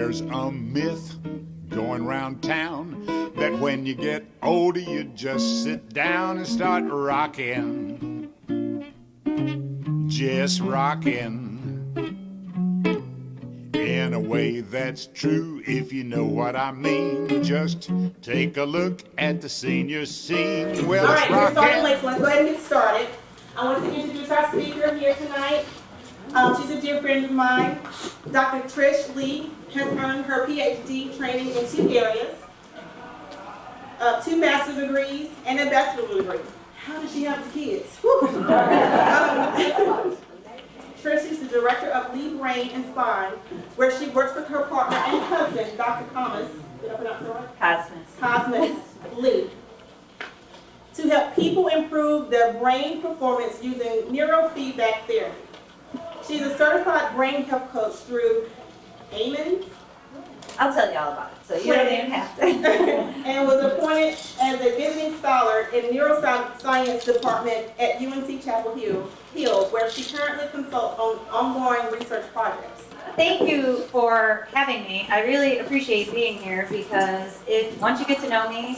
There's a myth going round town that when you get older you just sit down and start rocking, just rocking. In a way that's true, if you know what I mean. Just take a look at the senior scene. Well, all it's right, we're starting rocking. late, so let's go ahead and get started. I want to introduce our speaker here tonight. She's a dear friend of mine. Dr. Trish Lee has earned her PhD training in 2 areas, 2 master's degrees and a bachelor's degree. How does she have the kids? Trish is the director of Lee Brain and Spine, where she works with her partner and husband, Dr. Thomas, did I pronounce it right? Cosmas Lee, to help people improve their brain performance using neurofeedback therapy. She's a certified brain health coach through Amen. I'll tell you all about it, so you don't even have to. And was appointed as a visiting scholar in neuroscience department at UNC Chapel Hill, where she currently consults on ongoing research projects. Thank you for having me. I really appreciate being here because once you get to know me,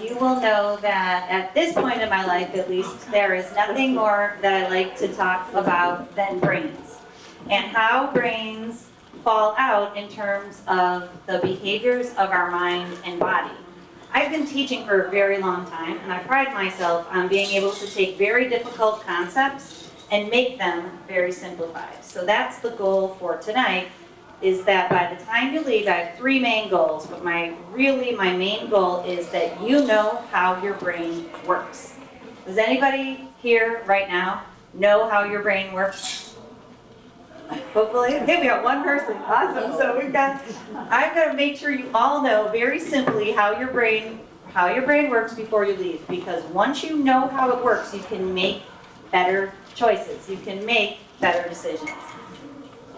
you will know that at this point in my life, at least, there is nothing more that I like to talk about than brains and how brains fall out in terms of the behaviors of our mind and body. I've been teaching for a very long time, and I pride myself on being able to take very difficult concepts and make them very simplified. So that's the goal for tonight, is that by the time you leave, I have 3 main goals, but my main goal is that you know how your brain works. Does anybody here right now know how your brain works? Hopefully. Okay, we got 1 person. Awesome. So I'm going to make sure you all know very simply how your brain works before you leave, because once you know how it works, you can make better choices. You can make better decisions.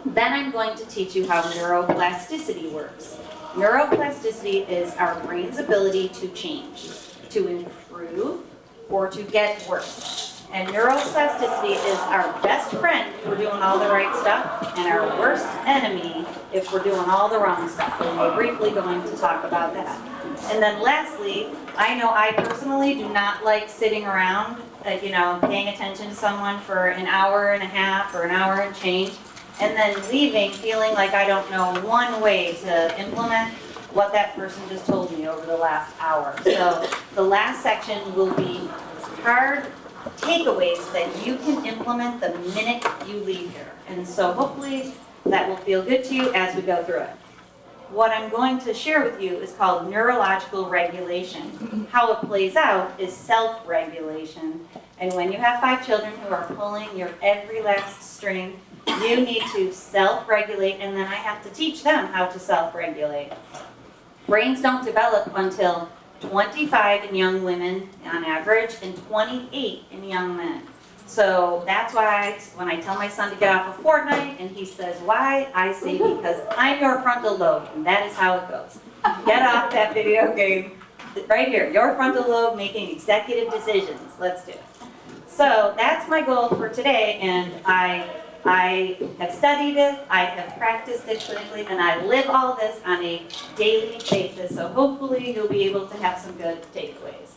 Then I'm going to teach you how neuroplasticity works. Neuroplasticity is our brain's ability to change, to improve, or to get worse. And neuroplasticity is our best friend if we're doing all the right stuff, and our worst enemy if we're doing all the wrong stuff. And we're briefly going to talk about that. And then lastly, I know I personally do not like sitting around, paying attention to someone for an hour and a half or an hour and change, and then leaving feeling like I don't know one way to implement what that person just told me over the last hour. So the last section will be hard takeaways that you can implement the minute you leave here. And so hopefully that will feel good to you as we go through it. What I'm going to share with you is called neurological regulation. How it plays out is self-regulation. And when you have 5 children who are pulling your every last string, you need to self-regulate, and then I have to teach them how to self-regulate. Brains don't develop until 25 in young women on average and 28 in young men. So that's why when I tell my son to get off of Fortnite and he says, why? I say, because I'm your frontal lobe, and that is how it goes. Get off that video game right here, your frontal lobe making executive decisions. Let's do it. So that's my goal for today, and I have studied it, I have practiced it clinically, and I live all this on a daily basis, so hopefully you'll be able to have some good takeaways.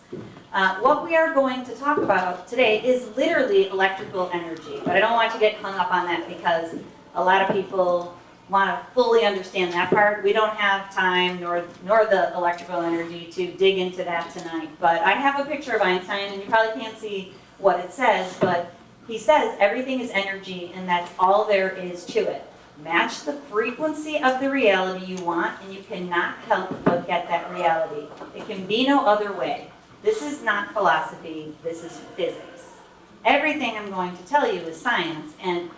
What we are going to talk about today is literally electrical energy, but I don't want you to get hung up on that because a lot of people want to fully understand that part. We don't have time nor the electrical energy to dig into that tonight, but I have a picture of Einstein, and you probably can't see what it says, but he says everything is energy, and that's all there is to it. Match the frequency of the reality you want, and you cannot help but get that reality. It can be no other way. This is not philosophy, this is physics. Everything I'm going to tell you is science, and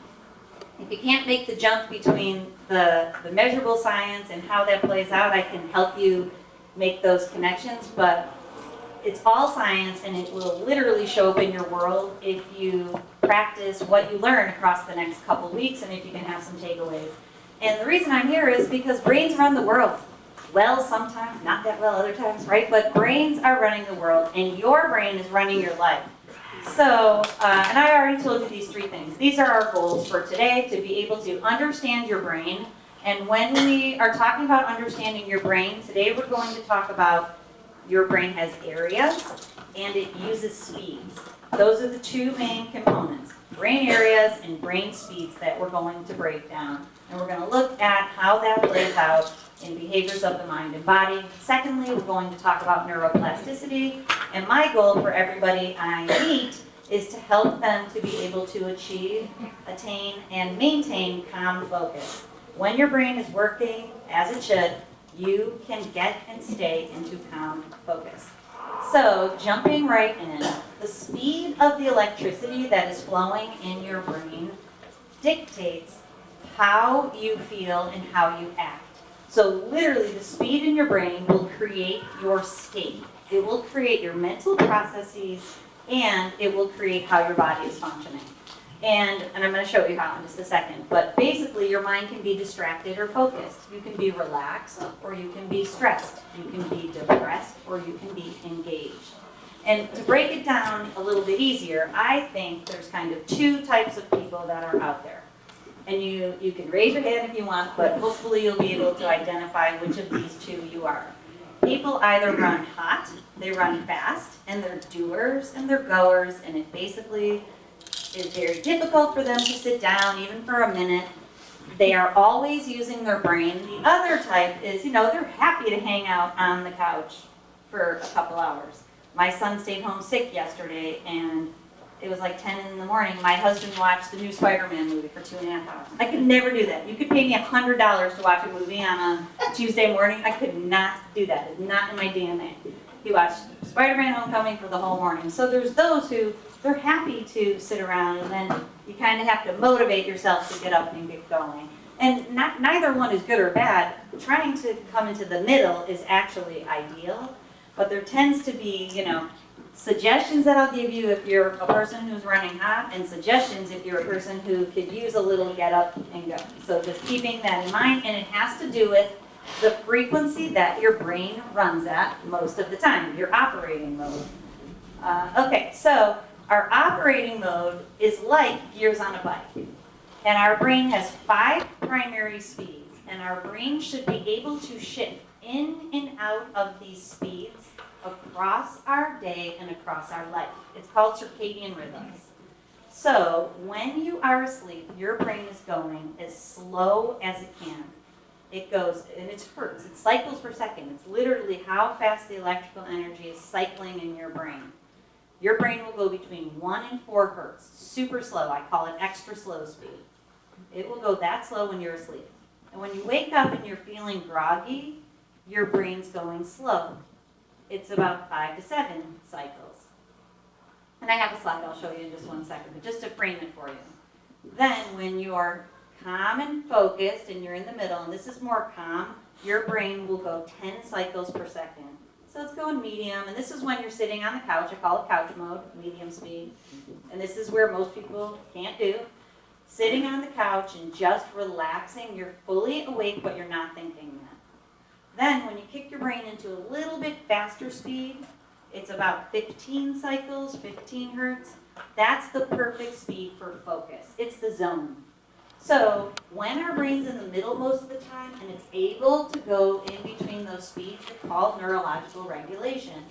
if you can't make the jump between the measurable science and how that plays out, I can help you make those connections, but it's all science, and it will literally show up in your world if you practice what you learn across the next couple weeks, and if you can have some takeaways. And the reason I'm here is because brains run the world. Well, sometimes, not that well other times, right? But brains are running the world, and your brain is running your life. So, and I already told you these 3 things. These are our goals for today, to be able to understand your brain, And when we are talking about understanding your brain, today we're going to talk about your brain has areas and it uses speeds. Those are the two main components, brain areas and brain speeds, that we're going to break down. And we're going to look at how that plays out in behaviors of the mind and body. Secondly, we're going to talk about neuroplasticity. And my goal for everybody I meet is to help them to be able to achieve, attain, and maintain calm focus. When your brain is working as it should, you can get and stay into calm focus. So, jumping right in, the speed of the electricity that is flowing in your brain dictates how you feel and how you act. So literally, the speed in your brain will create your state. It will create your mental processes, and it will create how your body is functioning. And I'm going to show you how in just a second. But basically, your mind can be distracted or focused. You can be relaxed, or you can be stressed. You can be depressed, or you can be engaged. And to break it down a little bit easier, I think there's kind of two types of people that are out there. And you can raise your hand if you want, but hopefully you'll be able to identify which of these two you are. People either run hot, they run fast, and they're doers and they're goers, and it basically is very difficult for them to sit down even for a minute. They are always using their brain. The other type is, they're happy to hang out on the couch for a couple hours. My son stayed home sick yesterday, and it was like 10 in the morning. My husband watched the new Spider-Man movie for 2.5 hours. I could never do that. You could pay me $100 to watch a movie on a Tuesday morning. I could not do that. It's not in my DNA. He watched Spider-Man Homecoming for the whole morning. So there's those who, they're happy to sit around, and then you kind of have to motivate yourself to get up and get going. And neither one is good or bad. Trying to come into the middle is actually ideal, but there tends to be, suggestions that I'll give you if you're a person who's running hot, and suggestions if you're a person who could use a little get up and go. So just keeping that in mind, and it has to do with the frequency that your brain runs at most of the time, your operating mode. Okay, so our operating mode is like gears on a bike. And our brain has 5 primary speeds, and our brain should be able to shift in and out of these speeds across our day and across our life. It's called circadian rhythms. So when you are asleep, your brain is going as slow as it can. It goes, and it's hertz, it's cycles per second. It's literally how fast the electrical energy is cycling in your brain. Your brain will go between 1 and 4 hertz, super slow. I call it extra slow speed. It will go that slow when you're asleep. And when you wake up and you're feeling groggy, your brain's going slow. It's about 5 to 7 cycles. And I have a slide I'll show you in just one second, but just to frame it for you. Then when you're calm and focused and you're in the middle, and this is more calm, your brain will go 10 cycles per second. So it's going medium, and this is when you're sitting on the couch. I call it couch mode, medium speed. And this is where most people can't do. Sitting on the couch and just relaxing, you're fully awake, but you're not thinking yet. Then when you kick your brain into a little bit faster speed, it's about 15 cycles, 15 hertz. That's the perfect speed for focus. It's the zone. So when our brain's in the middle most of the time and it's able to go in between those speeds, it's called neurological regulation.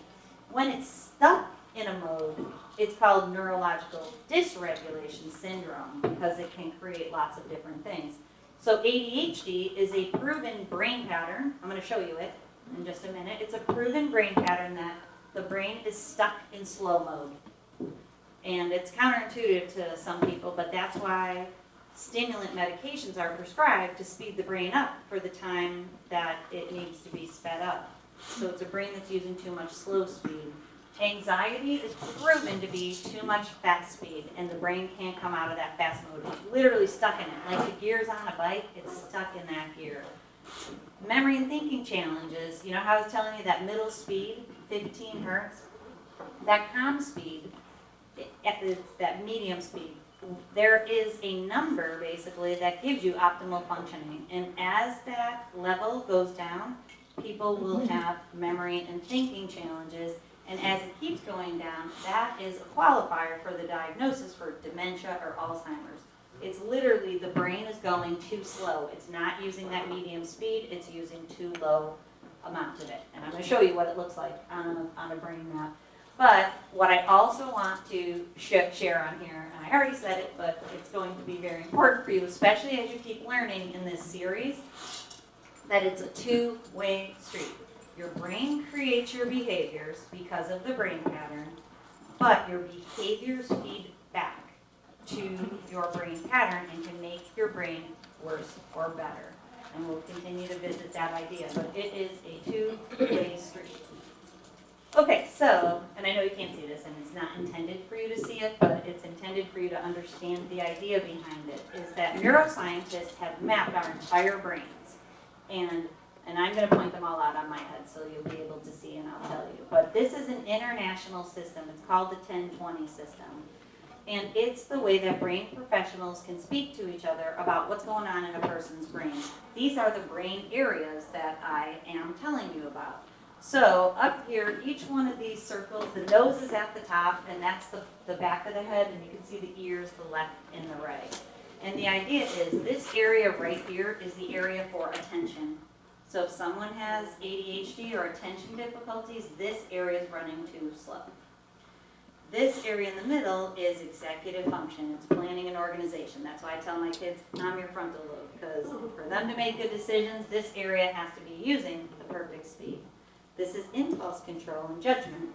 When it's stuck in a mode, it's called neurological dysregulation syndrome, because it can create lots of different things. So ADHD is a proven brain pattern. I'm going to show you it in just a minute. It's a proven brain pattern that the brain is stuck in slow mode. And it's counterintuitive to some people, but that's why stimulant medications are prescribed to speed the brain up for the time that it needs to be sped up. So it's a brain that's using too much slow speed. Anxiety is proven to be too much fast speed, and the brain can't come out of that fast mode. It's literally stuck in it. Like the gears on a bike, it's stuck in that gear. Memory and thinking challenges. You know how I was telling you that middle speed, 15 hertz? That calm speed, that medium speed, there is a number basically that gives you optimal functioning. And as that level goes down, people will have memory and thinking challenges. And as it keeps going down, that is a qualifier for the diagnosis for dementia or Alzheimer's. It's literally the brain is going too slow. It's not using that medium speed, it's using too low amount of it. And I'm going to show you what it looks like on a brain map. But what I also want to share on here, and I already said it, but it's going to be very important for you, especially as you keep learning in this series, that it's a two-way street. Your brain creates your behaviors because of the brain pattern, but your behaviors feed back to your brain pattern and can make your brain worse or better. And we'll continue to visit that idea, but it is a two-way street. Okay, so, and I know you can't see this, and it's not intended for you to see it, but it's intended for you to understand the idea behind it, is that neuroscientists have mapped our entire brains. And I'm going to point them all out on my head so you'll be able to see and I'll tell you. But this is an international system. It's called the 10-20 system. And it's the way that brain professionals can speak to each other about what's going on in a person's brain. These are the brain areas that I am telling you about. So up here, each one of these circles, the nose is at the top, and that's the back of the head, and you can see the ears, the left and the right. And the idea is this area right here is the area for attention. So if someone has ADHD or attention difficulties, this area is running too slow. This area in the middle is executive function. It's planning and organization. That's why I tell my kids, calm your frontal lobe, because for them to make good decisions, this area has to be using the perfect speed. This is impulse control and judgment.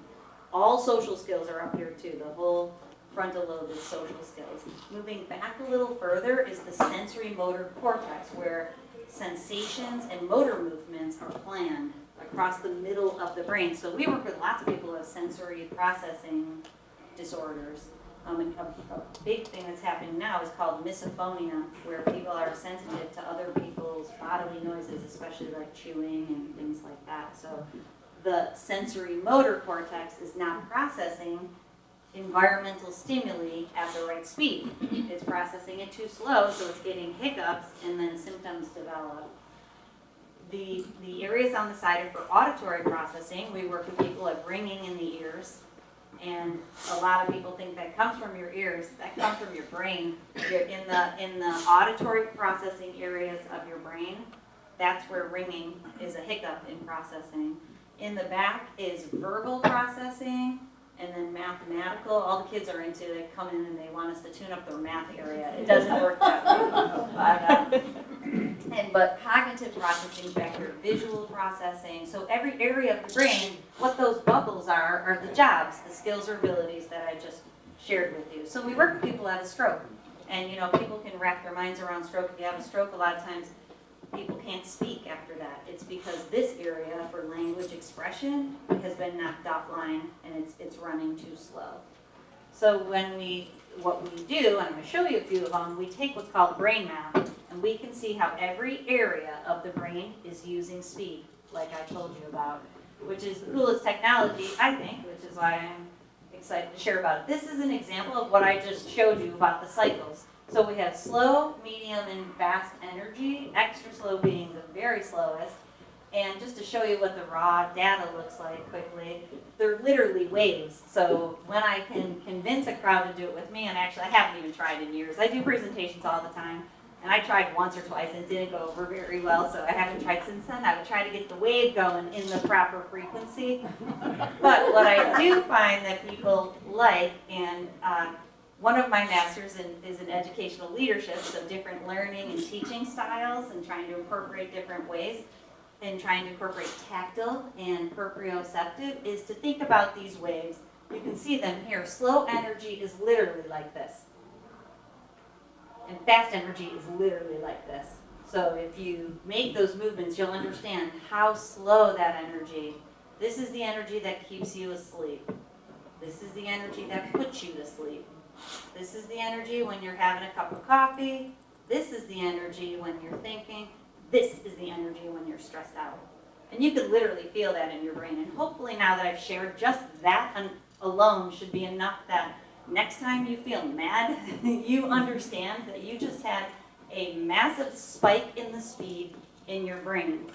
All social skills are up here too. The whole frontal lobe is social skills. Moving back a little further is the sensory motor cortex, where sensations and motor movements are planned across the middle of the brain. So we work with lots of people who have sensory processing disorders. A big thing that's happening now is called misophonia, where people are sensitive to other people's bodily noises, especially like chewing and things like that. So the sensory motor cortex is not processing environmental stimuli at the right speed. It's processing it too slow, so it's getting hiccups and then symptoms develop. The areas on the side are for auditory processing. We work with people like ringing in the ears, and a lot of people think that comes from your ears. That comes from your brain. You're in the auditory processing areas of your brain, that's where ringing is a hiccup in processing. In the back is verbal processing, and then mathematical. All the kids are into it. They come in and they want us to tune up their math area. It doesn't work that way. But cognitive processing back here, visual processing. So every area of the brain, what those bubbles are the jobs, the skills or abilities that I just shared with you. So we work with people who have a stroke. And people can wrap their minds around stroke. If you have a stroke, a lot of times people can't speak after that. It's because this area for language expression has been knocked offline and it's running too slow. So what we do, and I'm going to show you a few of them, we take what's called a brain map, and we can see how every area of the brain is using speed, like I told you about, which is the coolest technology, I think, which is why I'm excited to share about it. This is an example of what I just showed you about the cycles. So we have slow, medium, and fast energy, extra slow being the very slowest. And just to show you what the raw data looks like quickly, they're literally waves. So when I can convince a crowd to do it with me, and actually I haven't even tried in years. I do presentations all the time, and I tried once or twice and it didn't go over very well, so I haven't tried since then. I would try to get the wave going in the proper frequency. But what I do find that people like, and one of my masters is in educational leadership, so different learning and teaching styles and trying to incorporate different ways and trying to incorporate tactile and proprioceptive is to think about these waves. You can see them here. Slow energy is literally like this. And fast energy is literally like this. So if you make those movements, you'll understand how slow that energy. This is the energy that keeps you asleep. This is the energy that puts you to sleep. This is the energy when you're having a cup of coffee. This is the energy when you're thinking. This is the energy when you're stressed out. And you can literally feel that in your brain. And hopefully now that I've shared, just that alone should be enough that next time you feel mad, you understand that you just had a massive spike in the speed in your brain.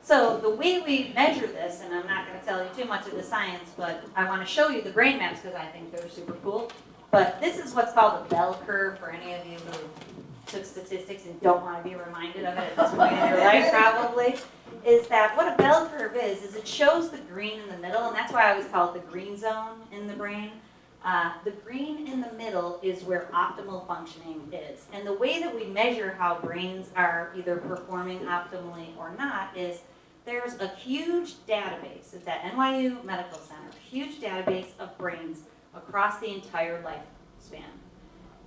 So the way we measure this, and I'm not going to tell you too much of the science, but I want to show you the brain maps because I think they're super cool. But this is what's called a bell curve for any of you who took statistics and don't want to be reminded of it at this point in your life probably, is that what a bell curve is it shows the green in the middle, and that's why I always call it the green zone in the brain. The green in the middle is where optimal functioning is. And the way that we measure how brains are either performing optimally or not is there's a huge database. It's at NYU Medical Center, a huge database of brains across the entire lifespan.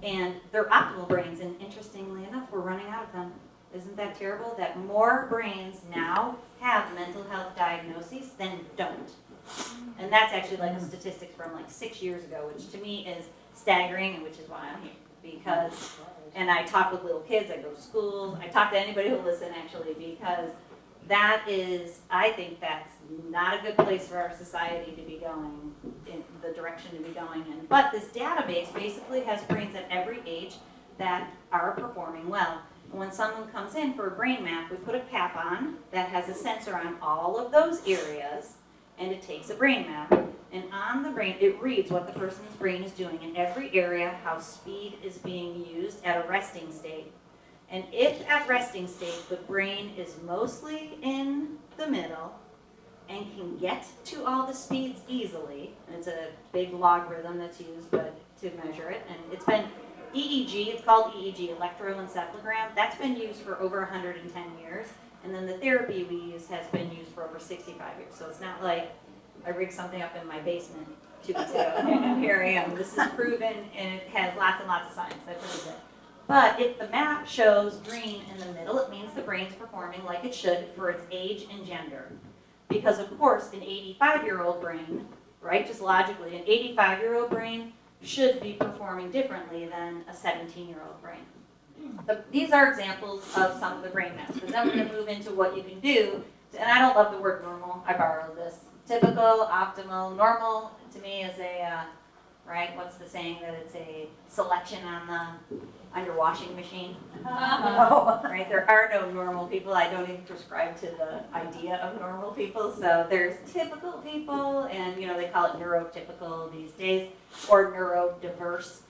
And they're optimal brains, and interestingly enough, we're running out of them. Isn't that terrible? That more brains now have mental health diagnoses than don't. And that's actually like a statistics from like 6 years ago, which to me is staggering, and which is why I'm here. Because, and I talk with little kids, I go to schools, I talk to anybody who will listen actually, because that is, I think that's not a good place for our society to be going, in the direction to be going in. But this database basically has brains at every age that are performing well. And when someone comes in for a brain map, we put a cap on that has a sensor on all of those areas, and it takes a brain map. And on the brain, it reads what the person's brain is doing in every area, how speed is being used at a resting state. And if at resting state, the brain is mostly in the middle and can get to all the speeds easily, and it's a big logarithm that's used to measure it, and it's been EEG, it's called EEG, electroencephalogram, that's been used for over 110 years, and then the therapy we use has been used for over 65 years, so it's not like I rigged something up in my basement 2 weeks ago, and here I am. This is proven, and it has lots and lots of science that proves it. But if the map shows green in the middle, it means the brain's performing like it should for its age and gender. Because of course, an 85-year-old brain, right, just logically, an 85-year-old brain should be performing differently than a 17-year-old brain. These are examples of some of the brain maps, but then we're going to move into what you can do. And I don't love the word normal, I borrowed this. Typical, optimal, normal to me is a, right, what's the saying that it's a selection on your washing machine? Right, there are no normal people. I don't even prescribe to the idea of normal people. So there's typical people, and you know they call it neurotypical these days, or neurodiverse.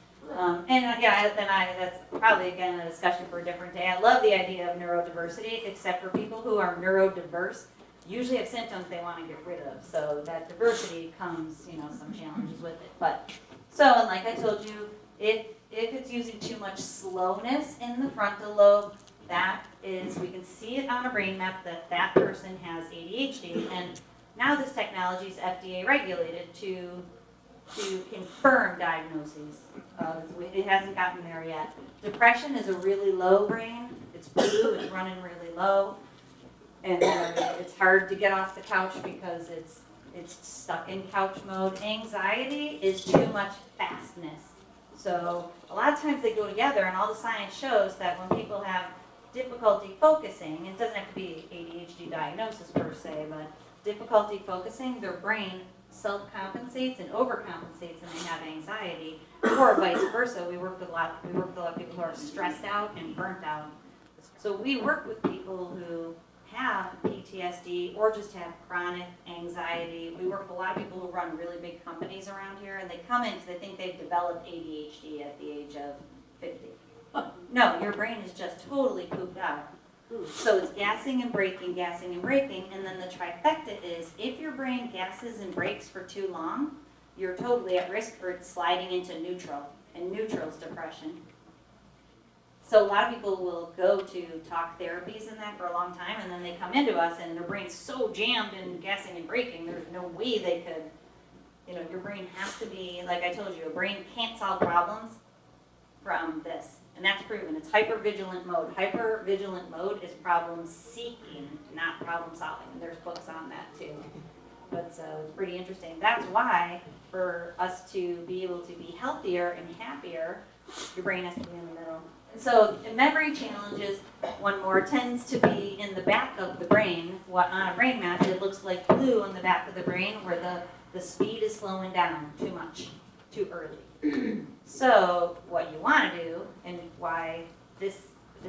That's probably again a discussion for a different day. I love the idea of neurodiversity, except for people who are neurodiverse usually have symptoms they want to get rid of. So that diversity comes, you know, some challenges with it. But so, and like I told you, if it's using too much slowness in the frontal lobe, that is, we can see it on a brain map that that person has ADHD. And now this technology is FDA regulated to confirm diagnoses. It hasn't gotten there yet. Depression is a really low brain. It's blue, it's running really low. And it's hard to get off the couch because it's stuck in couch mode. Anxiety is too much fastness. So a lot of times they go together, and all the science shows that when people have difficulty focusing, it doesn't have to be ADHD diagnosis per se, but difficulty focusing, their brain self-compensates and overcompensates, and they have anxiety, or vice versa. We work with a lot of people who are stressed out and burnt out. So we work with people who have PTSD or just have chronic anxiety. We work with a lot of people who run really big companies around here, and they come in because they think they've developed ADHD at the age of 50. No, your brain is just totally pooped out. So it's gassing and braking, and then the trifecta is if your brain gasses and brakes for too long, you're totally at risk for it sliding into neutral, and neutral is depression. So a lot of people will go to talk therapies and that for a long time, and then they come into us and their brain's so jammed in gassing and braking, there's no way they could, you know, your brain has to be, like I told you, a brain can't solve problems from this. And that's proven. It's hypervigilant mode. Hypervigilant mode is problem seeking, not problem solving. And there's books on that too. But it's pretty interesting. That's why for us to be able to be healthier and happier, your brain has to be in the middle. So in memory challenges, one more tends to be in the back of the brain. What on a brain map, it looks like blue on the back of the brain where the speed is slowing down too much, too early. So what you want to do, and why this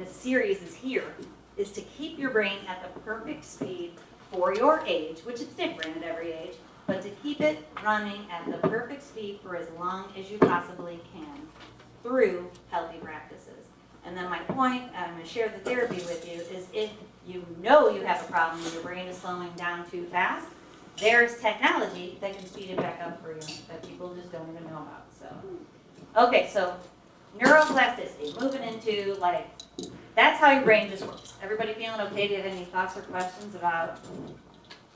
series is here, is to keep your brain at the perfect speed for your age, which is different at every age, but to keep it running at the perfect speed for as long as you possibly can through healthy practices. And then my point, I'm going to share the therapy with you, is if you know you have a problem and your brain is slowing down too fast, there's technology that can speed it back up for you that people just don't even know about. So, okay, so neuroplasticity, moving into like, that's how your brain just works. Everybody feeling okay? Do you have any thoughts or questions about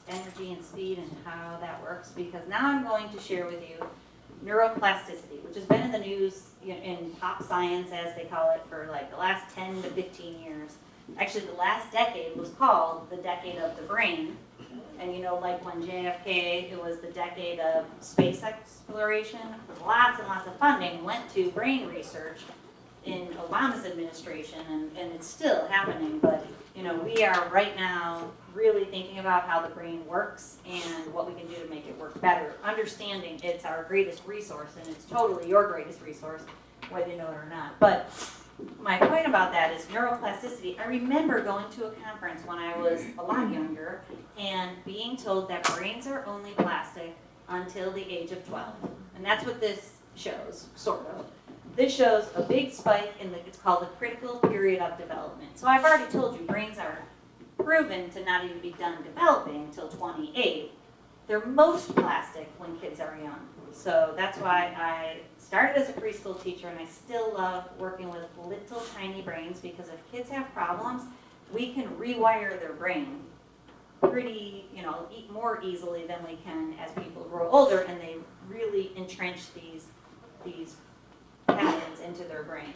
energy and speed and how that works? Because now I'm going to share with you neuroplasticity, which has been in the news in pop science, as they call it, for like the last 10 to 15 years. Actually, the last decade was called the decade of the brain. And you know, like when JFK, it was the decade of space exploration. Lots and lots of funding went to brain research in Obama's administration, and it's still happening. But you know, we are right now really thinking about how the brain works and what we can do to make it work better. Understanding it's our greatest resource, and it's totally your greatest resource, whether you know it or not. But my point about that is neuroplasticity. I remember going to a conference when I was a lot younger and being told that brains are only plastic until the age of 12. And that's what this shows, sort of. This shows a big spike in it's called the critical period of development. So I've already told you brains are proven to not even be done developing until 28. They're most plastic when kids are young. So that's why I started as a preschool teacher, and I still love working with little tiny brains, because if kids have problems, we can rewire their brain pretty, more easily than we can as people grow older and they really entrench these patterns into their brain.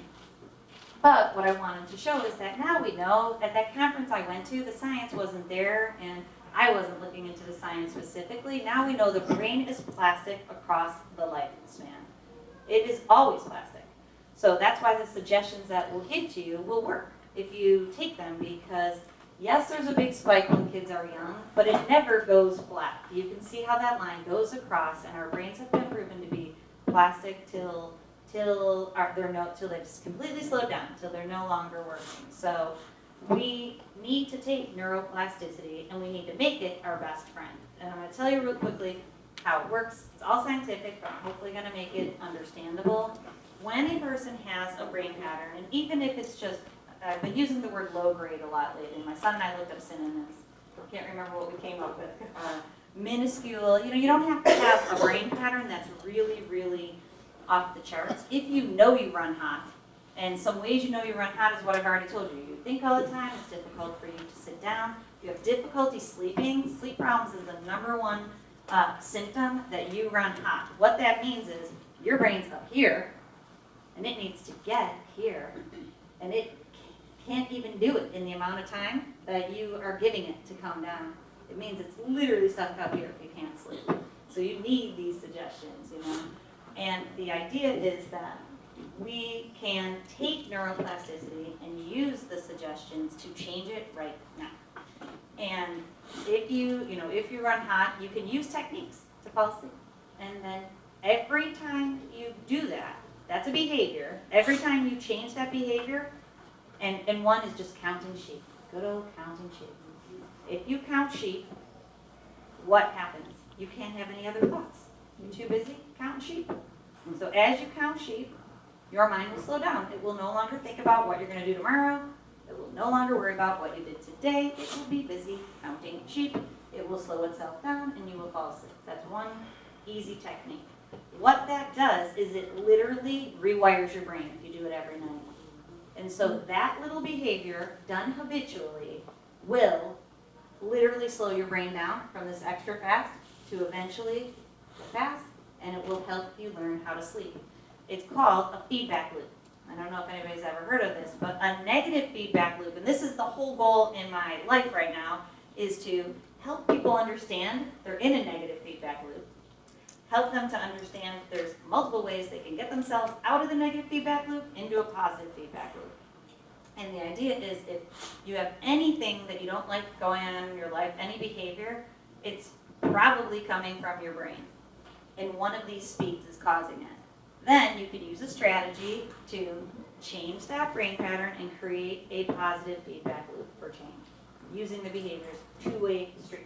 But what I wanted to show is that now we know, at that conference I went to, the science wasn't there, and I wasn't looking into the science specifically. Now we know the brain is plastic across the lifespan. It is always plastic. So that's why the suggestions that we'll give to you will work if you take them, because yes, there's a big spike when kids are young, but it never goes flat. You can see how that line goes across, and our brains have been proven to be plastic till they've completely slowed down, till they're no longer working. So we need to take neuroplasticity and we need to make it our best friend. And I'm going to tell you real quickly how it works. It's all scientific, but I'm hopefully going to make it understandable. When a person has a brain pattern, and even if it's just, I've been using the word low grade a lot lately. My son and I looked up synonyms. I can't remember what we came up with. Minuscule, you don't have to have a brain pattern that's really, really off the charts. If you know you run hot, and some ways you know you run hot is what I've already told you. You think all the time, it's difficult for you to sit down. If you have difficulty sleeping, sleep problems is the number one symptom that you run hot. What that means is your brain's up here, and it needs to get here, and it can't even do it in the amount of time that you are giving it to come down. It means it's literally stuck up here if you can't sleep. So you need these suggestions, And the idea is that we can take neuroplasticity and use the suggestions to change it right now. And if you run hot, you can use techniques to fall asleep. And then every time you do that, that's a behavior. Every time you change that behavior, and one is just counting sheep. Good old counting sheep. If you count sheep, what happens? You can't have any other thoughts. You're too busy counting sheep. So as you count sheep, your mind will slow down. It will no longer think about what you're going to do tomorrow. It will no longer worry about what you did today. It will be busy counting sheep. It will slow itself down and you will fall asleep. That's one easy technique. What that does is it literally rewires your brain if you do it every night. And so that little behavior done habitually will literally slow your brain down from this extra fast to eventually fast, and it will help you learn how to sleep. It's called a feedback loop. I don't know if anybody's ever heard of this, but a negative feedback loop, and this is the whole goal in my life right now, is to help people understand they're in a negative feedback loop. Help them to understand there's multiple ways they can get themselves out of the negative feedback loop into a positive feedback loop. And the idea is if you have anything that you don't like going on in your life, any behavior, it's probably coming from your brain. And one of these speeds is causing it. Then you could use a strategy to change that brain pattern and create a positive feedback loop for change using the behaviors two-way street.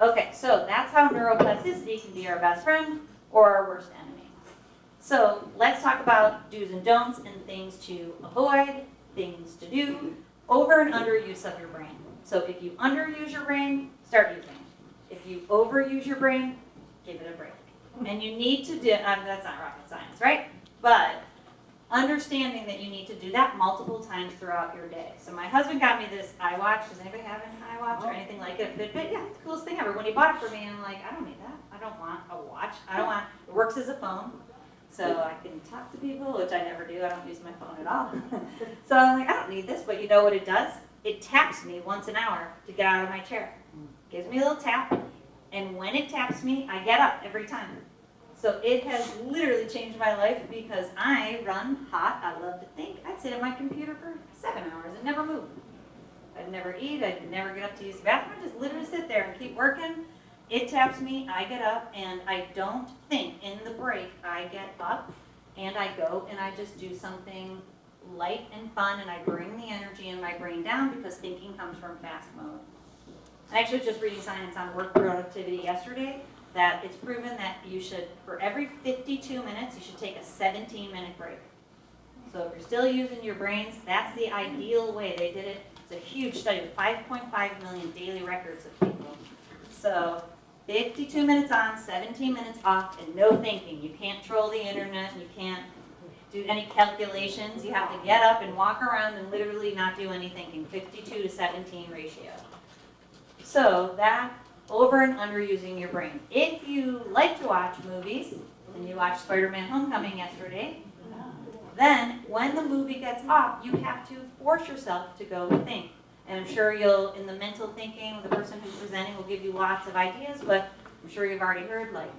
Okay, so that's how neuroplasticity can be our best friend or our worst enemy. So let's talk about do's and don'ts and things to avoid, things to do, over and underuse of your brain. So if you underuse your brain, start using it. If you overuse your brain, give it a break. And you need to do, that's not rocket science, right? But understanding that you need to do that multiple times throughout your day. So my husband got me this iWatch. Does anybody have an iWatch or anything like it? Fitbit? Yeah, it's the coolest thing ever. When he bought it for me, I'm like, I don't need that. I don't want a watch. It works as a phone. So I can talk to people, which I never do. I don't use my phone at all. So I'm like, I don't need this, but you know what it does? It taps me once an hour to get out of my chair. Gives me a little tap, and when it taps me, I get up every time. So it has literally changed my life because I run hot. I love to think. I'd sit at my computer for 7 hours and never move. I'd never eat. I'd never get up to use the bathroom. I'd just literally sit there and keep working. It taps me, I get up, and I don't think. In the break, I get up, and I go, and I just do something light and fun, and I bring the energy in my brain down because thinking comes from fast mode. I actually was just reading science on work productivity yesterday, that it's proven that you should, for every 52 minutes, you should take a 17-minute break. So if you're still using your brains, that's the ideal way. They did it. It's a huge study with 5.5 million daily records of people. So 52 minutes on, 17 minutes off, and no thinking. You can't troll the internet. You can't do any calculations. You have to get up and walk around and literally not do any thinking. 52 to 17 ratio. So that over and under using your brain. If you like to watch movies, and you watched Spider-Man Homecoming yesterday, then when the movie gets off, you have to force yourself to go think. And I'm sure you'll, in the mental thinking, the person who's presenting will give you lots of ideas, but I'm sure you've already heard like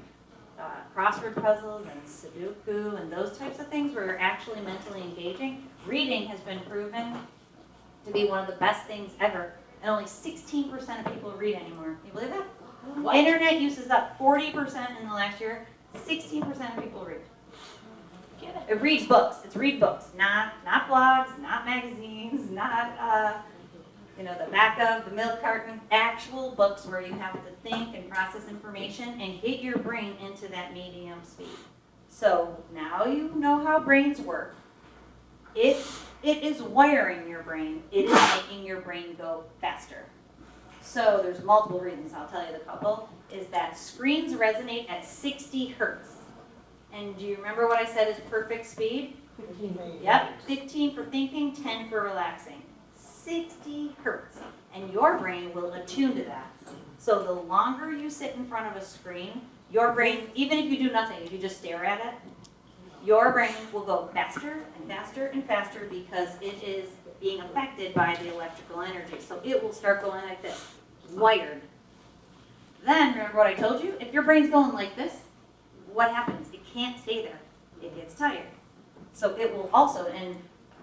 crossword puzzles and Sudoku and those types of things where you're actually mentally engaging. Reading has been proven to be one of the best things ever. And only 16% of people read anymore. Can you believe that? What? Internet use is up 40% in the last year. 16% of people read. It reads books. It's read books, not blogs, not magazines, not the back of the milk carton. Actual books where you have to think and process information and get your brain into that medium speed. So now you know how brains work. It is wiring your brain. It is making your brain go faster. So there's multiple reasons. I'll tell you the couple. Is that screens resonate at 60 hertz. And do you remember what I said is perfect speed? 15. Yep, 15 for thinking, 10 for relaxing. 60 hertz. And your brain will attune to that. So the longer you sit in front of a screen, your brain, even if you do nothing, if you just stare at it, your brain will go faster and faster and faster because it is being affected by the electrical energy. So it will start going like this, wired. Then, remember what I told you? If your brain's going like this, what happens? It can't stay there. It gets tired. So it will also, and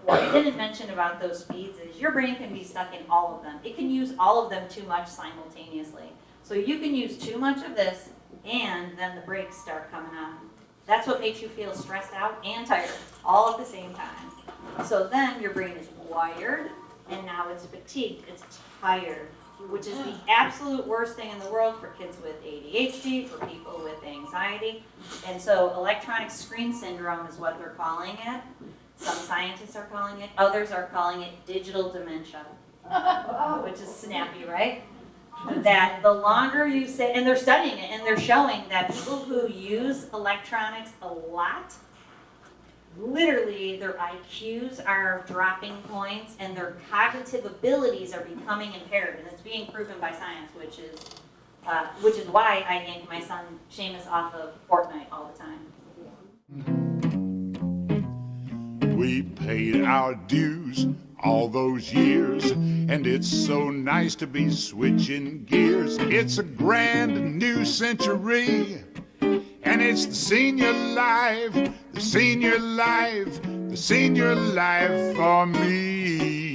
what I didn't mention about those speeds is your brain can be stuck in all of them. It can use all of them too much simultaneously. So you can use too much of this, and then the brakes start coming on. That's what makes you feel stressed out and tired, all at the same time. So then your brain is wired, and now it's fatigued, it's tired, which is the absolute worst thing in the world for kids with ADHD, for people with anxiety. And so electronic screen syndrome is what they're calling it. Some scientists are calling it, others are calling it digital dementia, which is snappy, right? That the longer you sit, and they're studying it, and they're showing that people who use electronics a lot, literally their IQs are dropping points, and their cognitive abilities are becoming impaired, and it's being proven by science, which is why I yank my son Seamus off of Fortnite all the time. We paid our dues all those years, and it's so nice to be switching gears. It's a grand new century, and it's the senior life, the senior life, the senior life for me.